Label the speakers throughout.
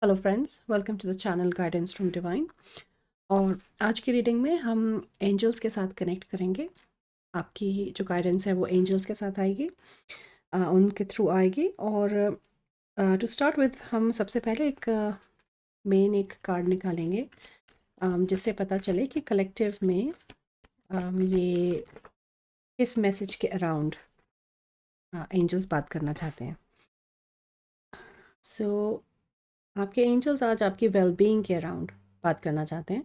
Speaker 1: Hello friends, welcome to the channel guidance from divine. और आज की रीडिंग में हम एंजल्स के साथ कनेक्ट करेंगे। आपकी जो गाइडेंस है वो एंजल्स के साथ आएगी, उनके थ्रू आएगी। और टू स्टार्ट विथ हम सबसे पहले एक मेन एक कार्ड निकालेंगे, जिससे पता चले कि कलेक्टिव में ये किस मैसेज के अराउंड एंजल्स बात करना चाहते हैं। सो आपके एंजल्स आज आपकी वेलबींग के अराउंड बात करना चाहते हैं।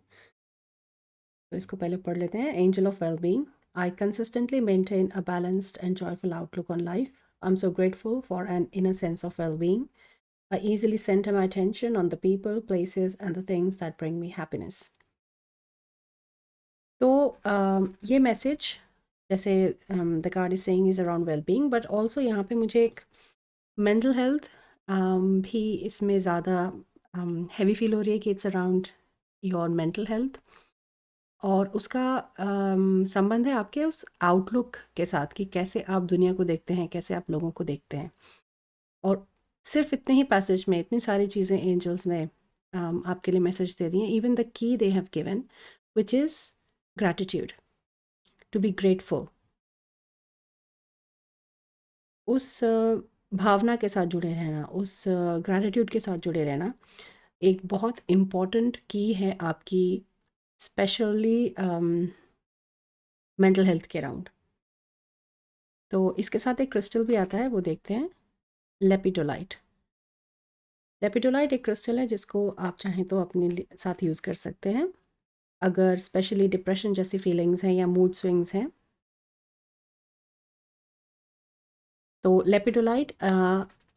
Speaker 1: तो इसको पहले पढ़ लेते हैं। Angel of wellbeing, I consistently maintain a balanced and joyful outlook on life. I am so grateful for an inner sense of wellbeing. I easily center my attention on the people, places, and the things that bring me happiness. तो ये message जैसे the card is saying is around wellbeing, but also यहाँ पे मुझे एक mental health भी इसमें ज़्यादा हैवी फील हो रही है कि it's around your mental health. और उसका संबंध है आपके उस आउटलुक के साथ कि कैसे आप दुनिया को देखते हैं, कैसे आप लोगों को देखते हैं। और सिर्फ इतने ही पैसेज में इतनी सारी चीज़ें एंजल्स ने आपके लिए मैसेज दे दी हैं। Even the key they have given which is gratitude, to be grateful. उस भावना के साथ जुड़े रहना, उस ग्रैटिट्यूड के साथ जुड़े रहना एक बहुत इम्पॉर्टेंट की है आपकी, स्पेशली मेंटल हेल्थ के अराउंड। तो इसके साथ एक क्रिस्टल भी आता है, वो देखते हैं। लेपिडोलाइट। लेपिडोलाइट एक क्रिस्टल है जिसको आप चाहें तो अपने साथ यूज़ कर सकते हैं अगर स्पेशली डिप्रेशन जैसी फीलिंग्स हैं या मूड स्विंग्स हैं। तो लेपिडोलाइट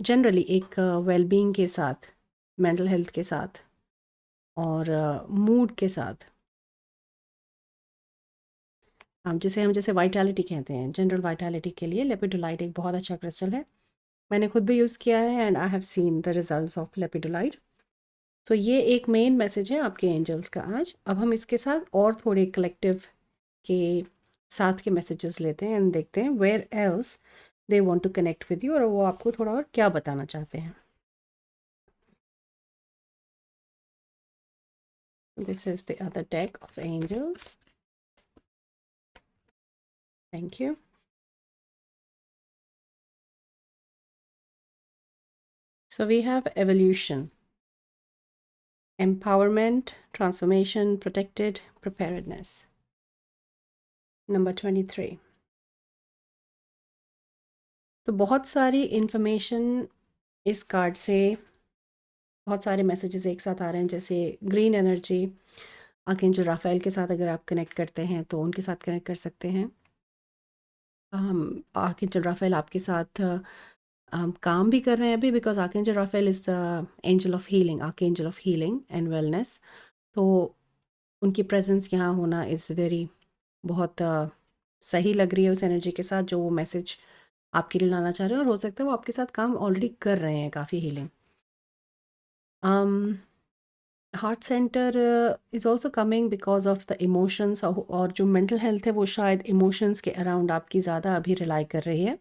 Speaker 1: जनरली एक वेलबींग के साथ, मेंटल हेल्थ के साथ और मूड के साथ, जिसे हम जैसे वाइटैलिटी कहते हैं, जनरल वाइटैलिटी के लिए लेपिडोलाइट एक बहुत अच्छा क्रिस्टल है। मैंने खुद भी यूज़ किया है and I have seen the results of lepidolite. तो ये एक मेन मैसेज है आपके एंजल्स का आज। अब हम इसके साथ और थोड़े कलेक्टिव के साथ के मैसेजेस लेते हैं एंड देखते हैं where else they want to connect with you, और वो आपको थोड़ा और क्या बताना चाहते हैं। This is the other deck of angels. Thank you. So we have evolution, empowerment, transformation, protected, preparedness. Number 23. तो बहुत सारी इंफॉर्मेशन इस कार्ड से, बहुत सारे मैसेजेस एक साथ आ रहे हैं। जैसे ग्रीन एनर्जी, आर्कएंजल राफेल के साथ अगर आप कनेक्ट करते हैं तो उनके साथ कनेक्ट कर सकते हैं। आर्कएंजल राफेल आपके साथ काम भी कर रहे हैं अभी, because archangel Raphael is the angel of healing, archangel of healing and wellness. तो उनकी प्रेजेंस यहाँ होना इज़ वेरी, बहुत सही लग रही है उस एनर्जी के साथ जो वो मैसेज आपके लिए लाना चाह रहे हैं। और हो सकता है वो आपके साथ काम ऑलरेडी कर रहे हैं, काफ़ी healing. Heart centre is also coming because of the emotions, और जो मेंटल हेल्थ है वो शायद इमोशंस के अराउंड आपकी ज़्यादा अभी रिलाई कर रही है।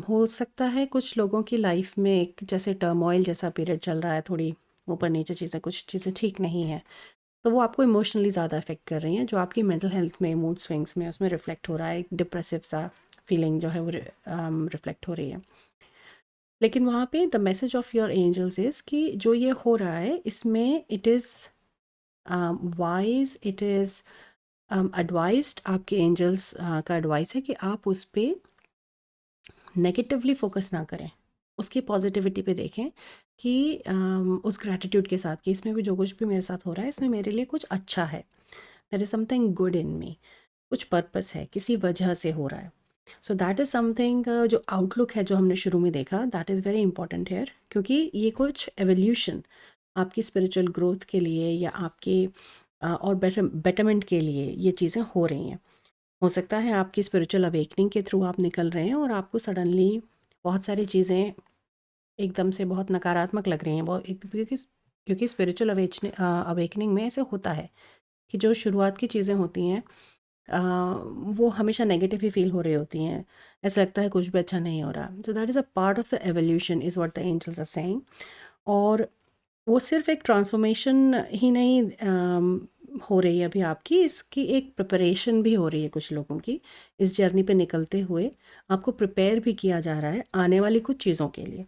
Speaker 1: हो सकता है कुछ लोगों की लाइफ में एक जैसे टर्मोइल जैसा पीरियड चल रहा है, थोड़ी ऊपर नीचे चीज़ें, कुछ चीज़ें ठीक नहीं है, तो वो आपको इमोशनली ज़्यादा अफेक्ट कर रही हैं, जो आपकी मेंटल हेल्थ में, मूड स्विंग्स में, उसमें रिफ्लेक्ट हो रहा है। एक डिप्रेसिव सा फीलिंग जो है वो रिफ्लेक्ट हो रही है। लेकिन वहाँ पे the message of your angels is कि जो ये हो रहा है इसमें it is wise, it is advised. आपके एंजल्स का एडवाइस है कि आप उस पर नेगेटिवली फोकस ना करें, उसकी पॉजिटिविटी पे देखें कि उस ग्रैटिट्यूड के साथ कि इसमें भी जो कुछ भी मेरे साथ हो रहा है इसमें मेरे लिए कुछ अच्छा है, there is something good in me, कुछ पर्पस है, किसी वजह से हो रहा है। सो दैट इज़ समथिंग, जो आउटलुक है जो हमने शुरू में देखा, that is very important here, क्योंकि ये कुछ एवोल्यूशन आपकी स्पिरिचुअल ग्रोथ के लिए या आपके और बेटरमेंट के लिए ये चीज़ें हो रही हैं। हो सकता है आपकी स्पिरिचुअल अवेकनिंग के थ्रू आप निकल रहे हैं और आपको सडनली बहुत सारी चीज़ें एकदम से बहुत नकारात्मक लग रही हैं, बहुत क्योंकि क्योंकि स्पिरिचुअल अवेकनिंग में ऐसे होता है कि जो शुरुआत की चीज़ें होती हैं वो हमेशा नेगेटिव ही फील हो रही होती हैं, ऐसा लगता है कुछ भी अच्छा नहीं हो रहा। So that is a part of the evolution is what the angels are saying. और वो सिर्फ एक ट्रांसफॉर्मेशन ही नहीं हो रही है अभी आपकी, इसकी एक प्रिपरेशन भी हो रही है कुछ लोगों की। इस जर्नी पे निकलते हुए आपको प्रिपेयर भी किया जा रहा है आने वाली कुछ चीज़ों के लिए।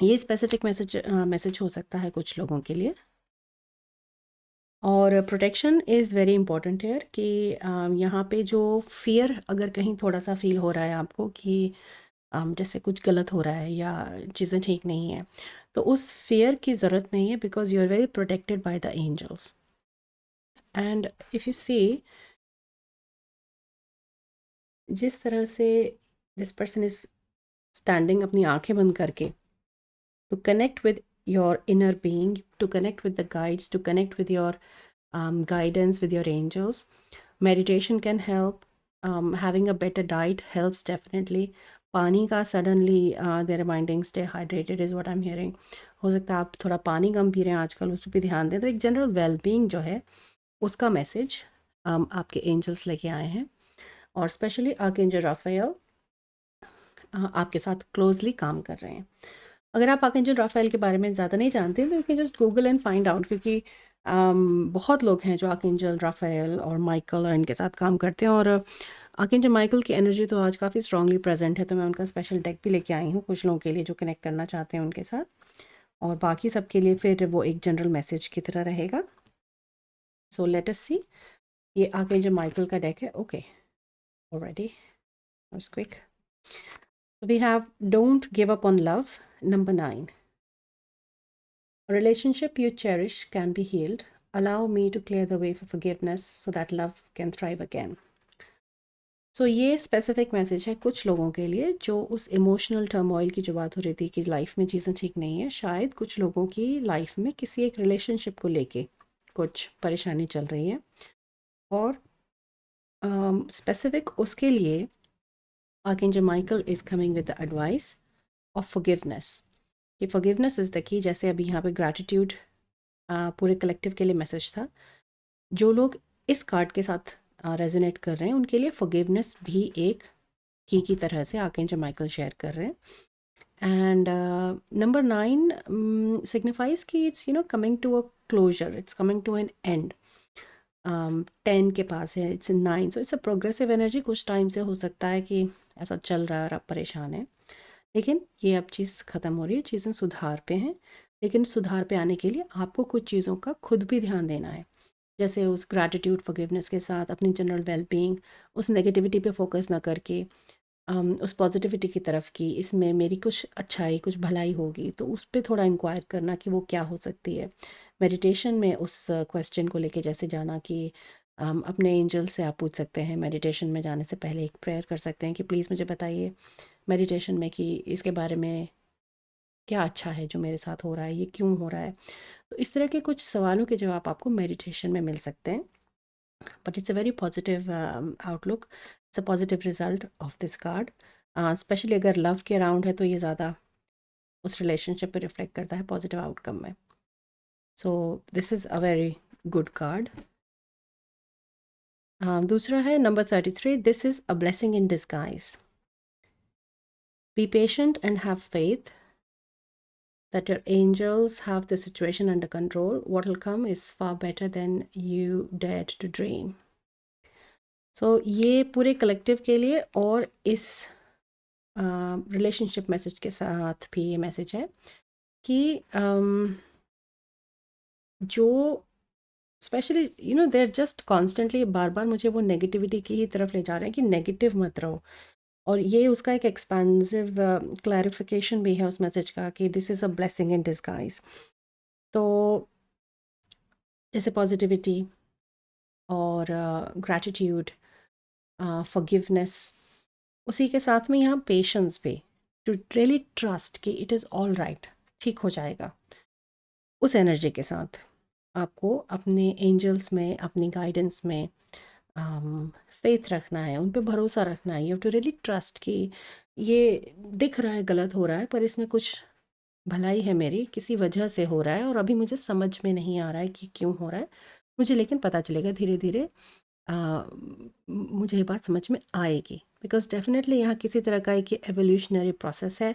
Speaker 1: ये स्पेसिफिक मैसेज हो सकता है कुछ लोगों के लिए। और protection is very important here कि यहाँ पे जो फियर अगर कहीं थोड़ा सा फील हो रहा है आपको कि जैसे कुछ गलत हो रहा है या चीज़ें ठीक नहीं है, तो उस फियर की ज़रूरत नहीं है, because you are very protected by the angels. And if you see जिस तरह से दिस पर्सन इज स्टैंडिंग अपनी आंखें बंद करके to connect with your inner being, to connect with the guides, to connect with your guidance with your angels. Meditation can help. Having a better diet helps definitely. पानी का suddenly they're reminding stay hydrated is what I'm hearing. हो सकता है आप थोड़ा पानी कम P रहे हैं आजकल, उस पर भी ध्यान दें। तो एक जनरल वेलबींग जो है उसका मैसेज आपके एंजल्स लेके आए हैं। और स्पेशली आर्कएंजल राफेल आपके साथ क्लोजली काम कर रहे हैं। अगर आप आर्कएंजल राफेल के बारे में ज़्यादा नहीं जानते हैं तो you can just Google and find out, क्योंकि बहुत लोग हैं जो आर्कएंजल राफेल और माइकल और इनके साथ काम करते हैं। और आर्कएंजल माइकल की एनर्जी तो आज काफ़ी स्ट्रांगली प्रेजेंट है, तो मैं उनका स्पेशल डेक भी लेके आई हूँ कुछ लोगों के लिए जो कनेक्ट करना चाहते हैं उनके साथ। और बाकी सबके लिए फिर वो एक जनरल मैसेज की तरह रहेगा। सो लेट अस सी, ये आर्कएंजल माइकल का डेक है। Okay, already was quick. We have don't give up on love, number 9. A relationship you cherish can be healed. Allow me to clear the way for forgiveness so that love can thrive again. So ये specific message है कुछ लोगों के लिए जो उस emotional turmoil की जो बात हो रही थी कि लाइफ में चीज़ें ठीक नहीं है, शायद कुछ लोगों की लाइफ में किसी एक रिलेशनशिप को लेके कुछ परेशानी चल रही है। और स्पेसिफिक उसके लिए archangel Michael is coming with the advice of forgiveness. कि फॉरगिवनेस इज़ द की, जैसे अभी यहाँ पे ग्रैटिट्यूड पूरे कलेक्टिव के लिए मैसेज था। जो लोग इस कार्ड के साथ रेजोनेट कर रहे हैं उनके लिए फॉरगिवनेस भी एक की तरह से आर्कएंजल माइकल शेयर कर रहे हैं। एंड नंबर 9 सिग्निफाइज कि it's coming to a closure, it's coming to an end. 10 के पास है, it's 9, so it's a progressive energy. कुछ टाइम से हो सकता है कि ऐसा चल रहा है और आप परेशान हैं, लेकिन ये अब चीज़ ख़त्म हो रही है, चीज़ें सुधार पे हैं। लेकिन सुधार पे आने के लिए आपको कुछ चीज़ों का खुद भी ध्यान देना है, जैसे उस ग्रैटिट्यूड फॉरगिवनेस के साथ अपनी जनरल वेलबींग, उस नेगेटिविटी पे फोकस ना करके उस पॉजिटिविटी की तरफ की इसमें मेरी कुछ अच्छाई कुछ भलाई होगी, तो उस पर थोड़ा इंक्वायर करना कि वो क्या हो सकती है। मेडिटेशन में उस क्वेश्चन को लेके जैसे जाना कि अपने एंजल से आप पूछ सकते हैं, मेडिटेशन में जाने से पहले एक प्रेयर कर सकते हैं कि प्लीज़ मुझे बताइए मेडिटेशन में कि इसके बारे में क्या अच्छा है जो मेरे साथ हो रहा है, ये क्यों हो रहा है। तो इस तरह के कुछ सवालों के जवाब आपको मेडिटेशन में मिल सकते हैं। But it's a very positive outlook, it's a positive result of this card. Specially अगर लव के अराउंड है तो ये ज़्यादा उस रिलेशनशिप पे रिफ्लेक्ट करता है पॉजिटिव आउटकम में। So this is a very good card. दूसरा है number 33, this is a blessing in disguise. Be patient and have faith that your angels have the situation under control. What will come is far better than you dared to dream. So ये पूरे collective के लिए और इस relationship message के साथ भी ये मैसेज है कि जो स्पेशली देर जस्ट कॉन्स्टेंटली बार बार मुझे वो नेगेटिविटी की ही तरफ ले जा रहे हैं कि नेगेटिव मत रहो। और ये उसका एक एक्सपेंसिव क्लैरिफिकेशन भी है उस मैसेज का कि this is a blessing in disguise. तो जैसे पॉजिटिविटी और ग्रैटिट्यूड, फॉरगिवनेस, उसी के साथ में यहाँ पेशेंस भी, टू रियली ट्रस्ट कि इट इज़ ऑल राइट, ठीक हो जाएगा। उस एनर्जी के साथ आपको अपने एंजल्स में, अपनी गाइडेंस में फेथ रखना है, उन पे भरोसा रखना है। You have to really trust कि ये दिख रहा है गलत हो रहा है, पर इसमें कुछ भलाई है मेरी, किसी वजह से हो रहा है और अभी मुझे समझ में नहीं आ रहा है कि क्यों हो रहा है मुझे, लेकिन पता चलेगा धीरे धीरे। मुझे ये बात समझ में आएगी, बिकॉज डेफिनेटली यहाँ किसी तरह का एक एवोल्यूशनरी प्रोसेस है।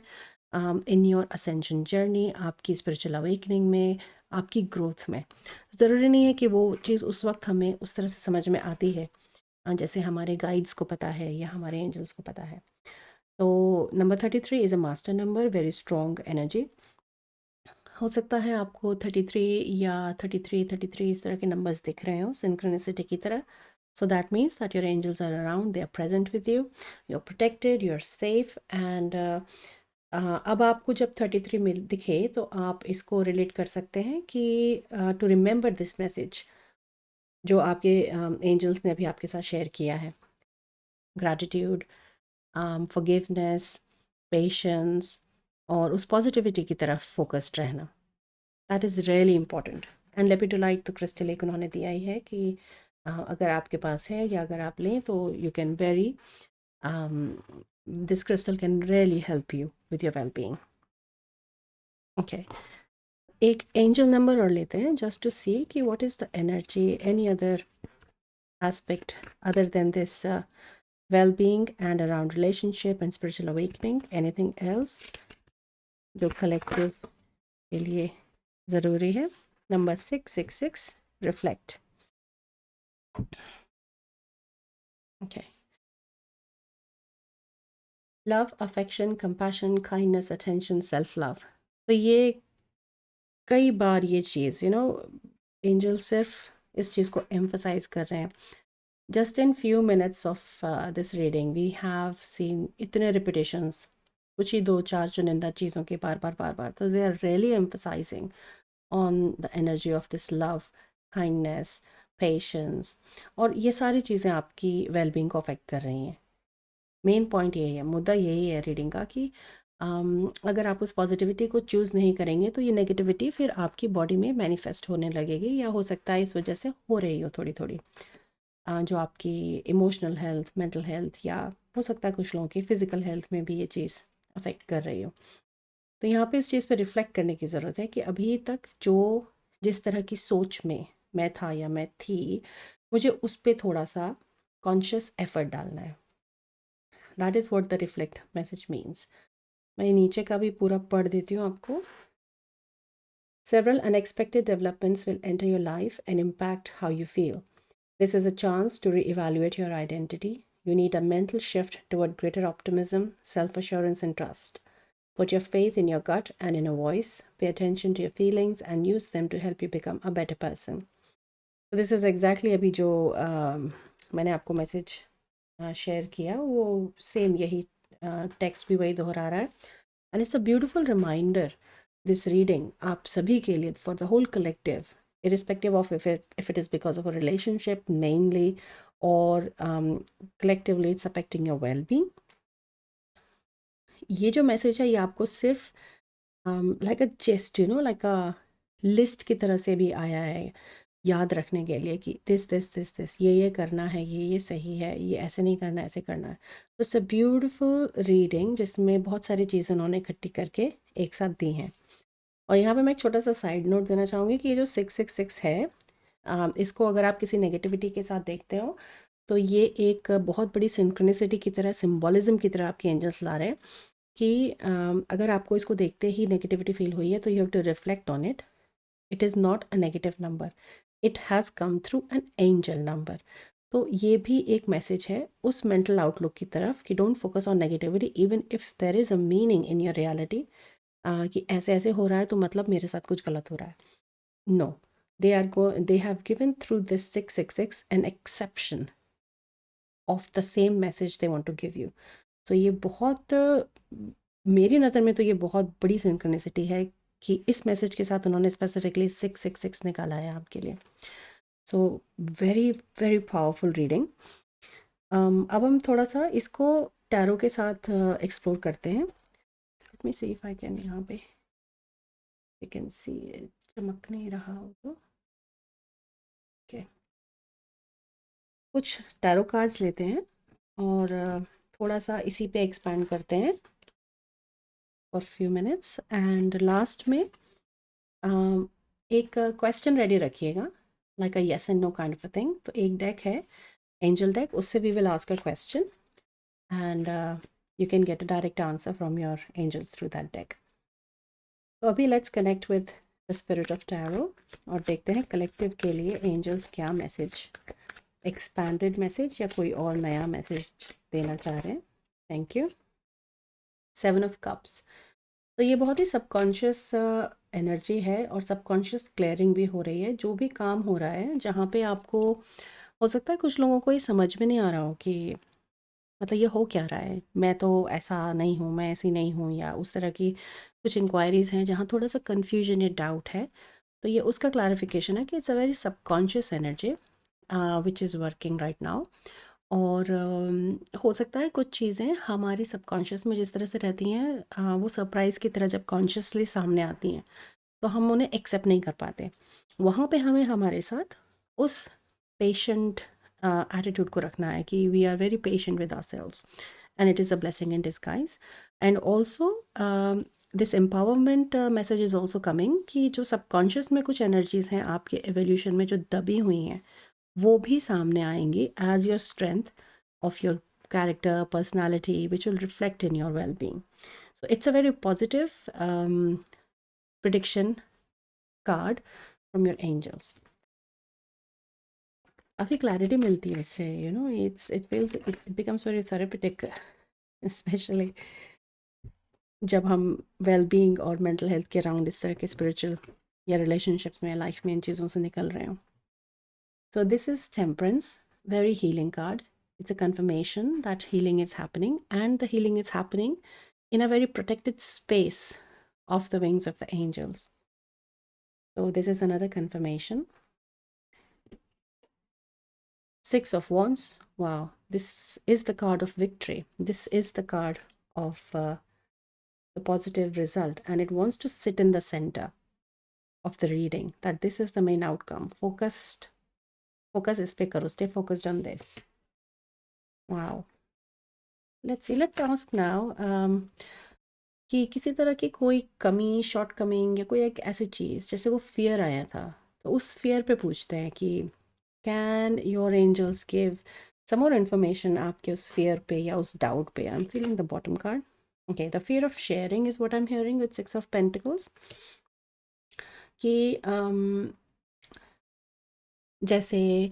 Speaker 1: इन योर असेंशन जर्नी, आपकी स्पिरिचुअल अवेकनिंग में, आपकी ग्रोथ में। ज़रूरी नहीं है कि वो चीज़ उस वक्त हमें उस तरह से समझ में आती है जैसे हमारे गाइड्स को पता है या हमारे एंजल्स को पता है। तो number 33 is a master number, very strong energy. हो सकता है आपको 33 या 33 इस तरह के नंबर्स दिख रहे हो सिंक्रोनिसिटी की तरह। So that means that your angels are around, they are present with you, you're protected, you're safe and अब आपको जब 33 मिल दिखे तो आप इसको रिलेट कर सकते हैं कि टू रिमेंबर दिस मैसेज जो आपके एंजल्स ने अभी आपके साथ शेयर किया है। ग्रैटिट्यूड, फॉरगिवनेस, पेशेंस और उस पॉजिटिविटी की तरफ फोकस्ड रहना, that is really important. And lepidolite तो क्रिस्टल एक उन्होंने दिया ही है कि अगर आपके पास है या अगर आप लें तो you can very this crystal can really help you with your well-being. Okay, एक एंजल नंबर और लेते हैं just to see कि what is the energy, any other aspect other than this well-being and around relationship and spiritual awakening, anything else जो collective के लिए ज़रूरी है। Number 666 reflect. Okay, love, affection, compassion, kindness, attention, self-love. तो ये कई बार ये चीज़ एंजल सिर्फ इस चीज़ को एम्फसाइज कर रहे हैं। Just in few minutes of this reading we have seen इतने रिपीटेशंस, कुछ ही 2-4 चुनिंदा चीज़ों के बार बार, तो they are really emphasizing on the energy of this love, kindness, patience, और ये सारी चीज़ें आपकी वेलबींग को अफेक्ट कर रही हैं। मेन पॉइंट यही है, मुद्दा यही है रीडिंग का कि अगर आप उस पॉजिटिविटी को चूज़ नहीं करेंगे तो ये नेगेटिविटी फिर आपकी बॉडी में मैनिफेस्ट होने लगेगी, या हो सकता है इस वजह से हो रही हो थोड़ी थोड़ी जो आपकी इमोशनल हेल्थ, मेंटल हेल्थ, या हो सकता है कुछ लोगों की फ़िज़िकल हेल्थ में भी ये चीज़ अफेक्ट कर रही हो। तो यहाँ पे इस चीज़ पे रिफ़्लेक्ट करने की ज़रूरत है कि अभी तक जो जिस तरह की सोच में मैं था या मैं थी, मुझे उस पर थोड़ा सा कॉन्शियस एफर्ट डालना है। That is what the reflect message means. मैं नीचे का भी पूरा पढ़ देती हूँ आपको। Several unexpected developments will enter your life and impact how you feel. This is a chance to reevaluate your identity. You need a mental shift toward greater optimism, self-assurance, and trust. Put your faith in your gut and inner voice. Pay attention to your feelings and use them to help you become a better person. So this is exactly अभी जो मैंने आपको message share किया वो same यही text भी वही दोहरा रहा है। And it's a beautiful reminder this reading आप सभी के लिए, for the whole collective, irrespective of if it is because of a relationship mainly or collectively it's affecting your well-being. ये जो मैसेज है ये आपको सिर्फ like a gist like a list की तरह से भी आया है याद रखने के लिए कि दिस ये करना है, ये सही है, ये ऐसे नहीं करना, ऐसे करना है। तो इट्स अ ब्यूटिफुल रीडिंग जिसमें बहुत सारी चीज़ें उन्होंने इकट्ठी करके एक साथ दी हैं। और यहाँ पे मैं एक छोटा सा साइड नोट देना चाहूँगी कि ये जो 666 है, इसको अगर आप किसी नेगेटिविटी के साथ देखते हो तो ये एक बहुत बड़ी सिंक्रोनिसिटी की तरह, सिम्बॉलिज्म की तरह आपके एंजल्स ला रहे हैं कि अगर आपको इसको देखते ही नेगेटिविटी फील हुई है तो you have to reflect on it. It is not a negative number, it has come through an angel number. तो ये भी एक मैसेज है उस मेंटल आउटलुक की तरफ कि don't focus on negativity even if there is a meaning in your reality कि ऐसे ऐसे हो रहा है तो मतलब मेरे साथ कुछ गलत हो रहा है. No, they have given through this 666 an exception of the same message they want to give you. So ये बहुत मेरी नज़र में तो ये बहुत बड़ी सिंक्रोनिसिटी है कि इस मैसेज के साथ उन्होंने स्पेसिफिकली 666 निकाला है आपके लिए. So very very powerful reading. अब हम थोड़ा सा इसको टैरो के साथ एक्सप्लोर करते हैं. Let me see if I can, यहाँ पे यू कैन सी चमक नहीं रहा हो तो ओके. कुछ टैरो कार्ड्स लेते हैं और थोड़ा सा इसी पे एक्सपैंड करते हैं for few minutes. And last में एक क्वेश्चन रेडी रखिएगा, like a yes and no kind of a thing. तो एक डेक है एंजल डेक, उससे we will ask a question and you can get a direct answer from your angels through that deck. तो अभी let's connect with the spirit of tarot और देखते हैं collective के लिए एंजल्स क्या मैसेज, एक्सपैंडेड मैसेज या कोई और नया मैसेज देना चाह रहे हैं. Thank you. 7 of cups. तो ये बहुत ही सबकॉन्शियस एनर्जी है और सबकॉन्शियस क्लियरिंग भी हो रही है. जो भी काम हो रहा है जहाँ पे आपको हो सकता है कुछ लोगों को ये समझ में नहीं आ रहा हो कि मतलब ये हो क्या रहा है, मैं तो ऐसा नहीं हूँ, मैं ऐसी नहीं हूँ, या उस तरह की कुछ इंक्वायरीज़ हैं जहाँ थोड़ा सा कन्फ्यूजन या डाउट है. तो ये उसका क्लैरिफिकेशन है कि it's a very subconscious energy which is working right now. और हो सकता है कुछ चीज़ें हमारी सबकॉन्शियस में जिस तरह से रहती हैं वो सरप्राइज़ की तरह जब कॉन्शियसली सामने आती हैं तो हम उन्हें एक्सेप्ट नहीं कर पाते. वहाँ पे हमें हमारे साथ उस पेशेंट एटीट्यूड को रखना है कि we are very patient with ourselves and it is a blessing in disguise. And also this empowerment message is also coming कि जो सबकॉन्शियस में कुछ एनर्जीज़ हैं आपके एवोल्यूशन में जो दबी हुई हैं वो भी सामने आएंगी as your strength of your character, personality, which will reflect in your well-being. So it's a very positive prediction card from your angels. काफ़ी क्लैरिटी मिलती है इससे, you know, it becomes very therapeutic, specially जब हम well-being और mental health के around इस तरह के स्पिरिचुअल या रिलेशनशिप्स में, लाइफ में इन चीज़ों से निकल रहे हो. So this is Temperance, very healing card. It's a confirmation that healing is happening, and the healing is happening in a very protected space of the wings of the angels. So this is another confirmation. 6 of Wands. Wow, this is the card of victory. This is the card of the positive result, and it wants to sit in the center of the reading, that this is the main outcome. Focus is पे करो, stay focused on this. Wow. Let's see, let's ask now कि किसी तरह की कोई कमी, short coming या कोई एक ऐसी चीज़, जैसे वो फियर आया था, तो उस फियर पे पूछते हैं कि can your angels give some more information आपके उस फियर पे या उस डाउट पे. I am feeling the bottom card. Okay, the fear of sharing is what I am hearing with 6 of pentacles. कि जैसे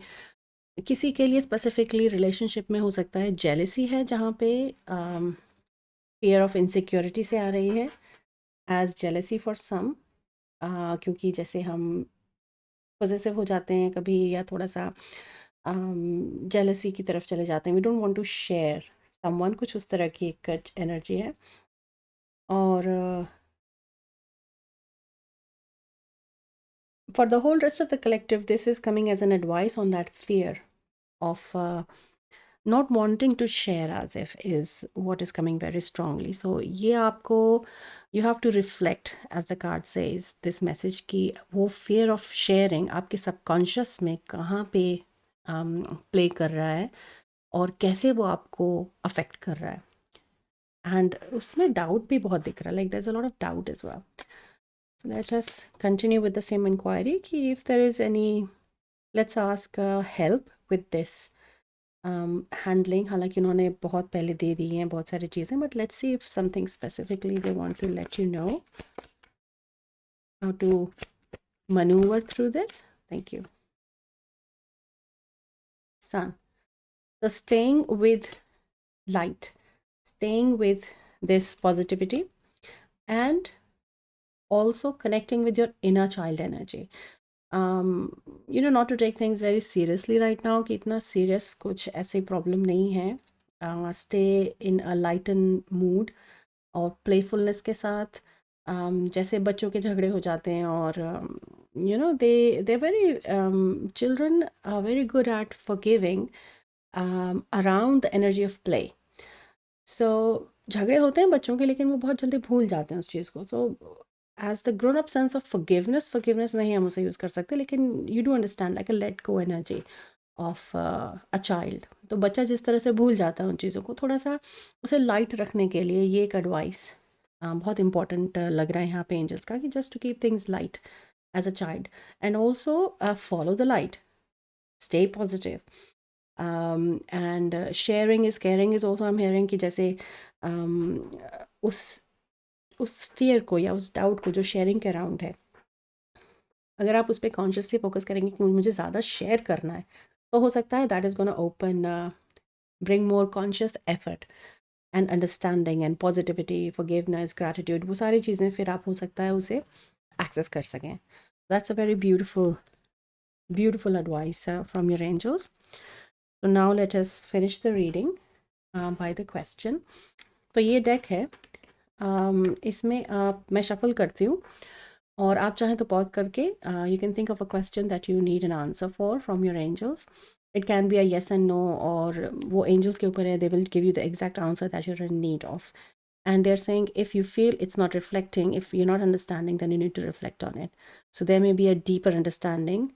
Speaker 1: किसी के लिए स्पेसिफिकली रिलेशनशिप में हो सकता है जेलसी है, जहाँ पे फियर ऑफ इनसिक्योरिटी से आ रही है, एज जेलसी फॉर सम, क्योंकि जैसे हम पॉसेसिव हो जाते हैं कभी या थोड़ा सा जेलसी की तरफ चले जाते हैं, we don't want to share someone, कुछ उस तरह की एक एनर्जी है. और for the whole rest of the collective, this is coming as an advice on that fear of not wanting to share as if is what is coming very strongly. So ये आपको, you have to reflect, as the card says, this message कि वो fear of sharing आपके subconscious में कहाँ पे play कर रहा है और कैसे वो आपको affect कर रहा है. And उसमें doubt भी बहुत दिख रहा है, like there's a lot of doubt as well. So let's just continue with the same inquiry कि if there is any, let's ask help with this handling. हालांकि उन्होंने बहुत पहले दे दी हैं बहुत सारी चीज़ें, but let's see if something specifically they want to let you know how to maneuver through this. Thank you. Sun. So staying with light, staying with this positivity, and also connecting with your inner child energy. You know, not to take things very seriously right now कि इतना serious कुछ ऐसे problem नहीं है. Stay in a lightened mood और playfulness के साथ. जैसे बच्चों के झगड़े हो जाते हैं और you know, they're very children are very good at forgiving around the energy of play. So झगड़े होते हैं बच्चों के, लेकिन वो बहुत जल्दी भूल जाते हैं उस चीज़ को. So as the grown up sense of forgiveness नहीं हम उसे यूज़ कर सकते, लेकिन you do understand like a let go energy of a child. तो बच्चा जिस तरह से भूल जाता है उन चीज़ों को, थोड़ा सा उसे लाइट रखने के लिए ये एक एडवाइस बहुत इंपॉर्टेंट लग रहा है यहाँ पे एंजल्स का, कि just to keep things light as a child and also follow the light, stay positive. And sharing is caring is also I am hearing कि जैसे उस उस फियर को या उस डाउट को जो शेयरिंग के अराउंड है, अगर आप उस पर कॉन्शियसली फोकस करेंगे कि मुझे ज़्यादा शेयर करना है, तो हो सकता है that is gonna open bring more conscious effort and understanding and positivity, forgiveness, gratitude, वो सारी चीज़ें फिर आप हो सकता है उसे एक्सेस कर सकें. That's a very beautiful advice from your angels. So now let us finish the reading by the question. तो ये डेक है, इसमें मैं शफल करती हूँ और आप चाहें तो पॉज करके you can think of a question that you need an answer for from your angels. It can be a yes and no, और वो एंजल्स के ऊपर है, they will give you the exact answer that you're in need of. And they're saying if you feel it's not reflecting, if you're not understanding, then you need to reflect on it. So there may be a deeper understanding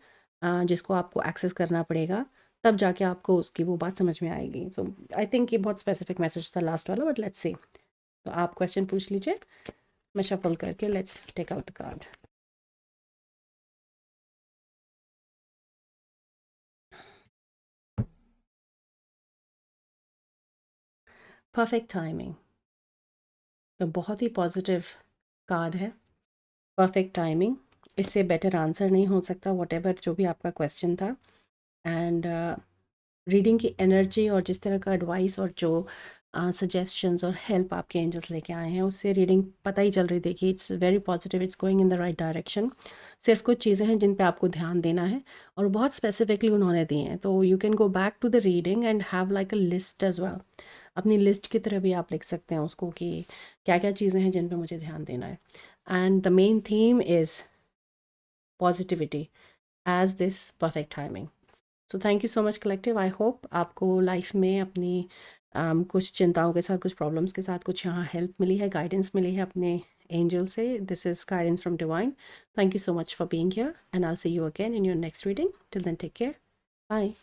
Speaker 1: जिसको आपको access करना पड़ेगा, तब जाके आपको उसकी वो बात समझ में आएगी. सो आई थिंक ये बहुत स्पेसिफिक मैसेज था लास्ट वाला, बट लेट्स सी. तो आप क्वेश्चन पूछ लीजिए, मैं शफल करके let's take out the card. Perfect timing, तो बहुत ही पॉजिटिव कार्ड है. परफेक्ट टाइमिंग, इससे बेटर आंसर नहीं हो सकता वॉट एवर जो भी आपका क्वेश्चन था. एंड रीडिंग की एनर्जी और जिस तरह का एडवाइस और जो सजेशंस और हेल्प आपके एंजल्स लेके आए हैं, उससे रीडिंग पता ही चल रही थी कि it's very positive, it's going in the right direction. सिर्फ कुछ चीज़ें हैं जिन पे आपको ध्यान देना है और बहुत स्पेसिफिकली उन्होंने दी हैं. तो you can go back to the reading and have like a list as well. अपनी लिस्ट की तरह भी आप लिख सकते हैं उसको कि क्या क्या चीज़ें हैं जिन पे मुझे ध्यान देना है. And the main theme is positivity as this perfect timing. So thank you so much collective. I hope आपको लाइफ में अपनी कुछ चिंताओं के साथ, कुछ प्रॉब्लम्स के साथ कुछ यहाँ हेल्प मिली है, गाइडेंस मिली है अपने एंजल से. This is guidance from divine. Thank you so much for being here and I will see you again in your next reading. Till then take care. Bye.